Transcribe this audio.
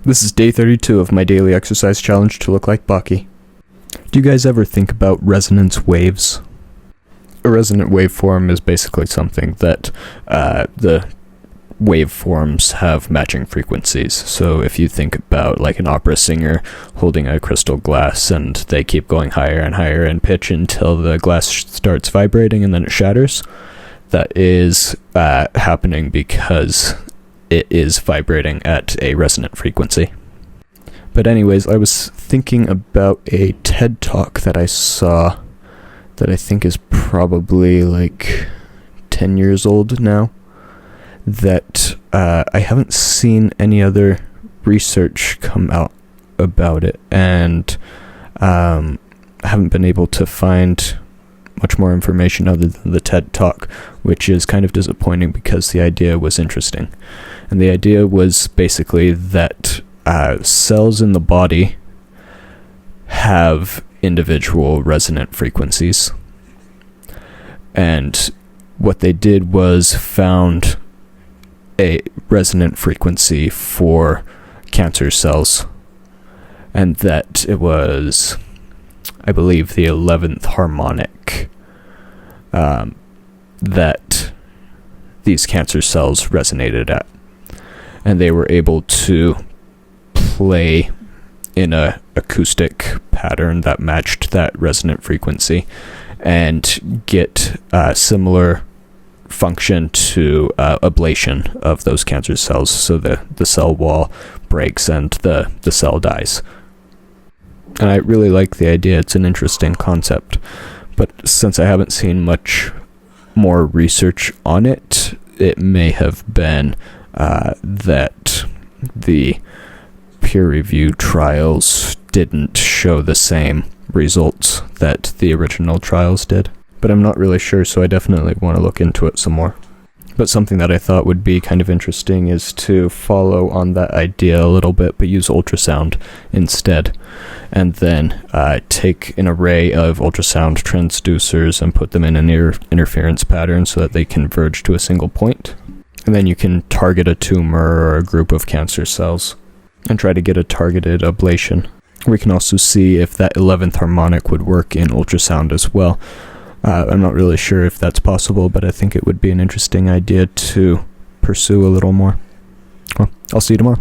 This is day 32 of my daily exercise challenge to look like Baki. Do you guys ever think about resonance waves? A resonant waveform is basically something that the waveforms have matching frequencies. So if you think about like an opera singer holding a crystal glass and they keep going higher and higher in pitch until the glass starts vibrating and then it shatters, that is happening because it is vibrating at a resonant frequency. But anyways, I was thinking about a TED Talk that I saw that I think is probably like 10 years old now, that I haven't seen any other research come out about it, and I haven't been able to find much more information other than the TED Talk, which is kind of disappointing because the idea was interesting. And the idea was basically that cells in the body have individual resonant frequencies. And what they did was found a resonant frequency for cancer cells, and that it was, I believe, the 11th harmonic that these cancer cells resonated at. And they were able to play in a acoustic pattern that matched that resonant frequency and get similar function to ablation of those cancer cells, so the cell wall breaks and the cell dies. And I really like the idea. It's an interesting concept. But since I haven't seen much more research on it, it may have been that the peer-reviewed trials didn't show the same results that the original trials did. But I'm not really sure, so I definitely want to look into it some more. But something that I thought would be kind of interesting is to follow on that idea a little bit, but use ultrasound instead. And then take an array of ultrasound transducers and put them in an interference pattern so that they converge to a single point. And then you can target a tumor or a group of cancer cells and try to get a targeted ablation. We can also see if that 11th harmonic would work in ultrasound as well. I'm not really sure if that's possible, but I think it would be an interesting idea to pursue a little more. Well, I'll see you tomorrow.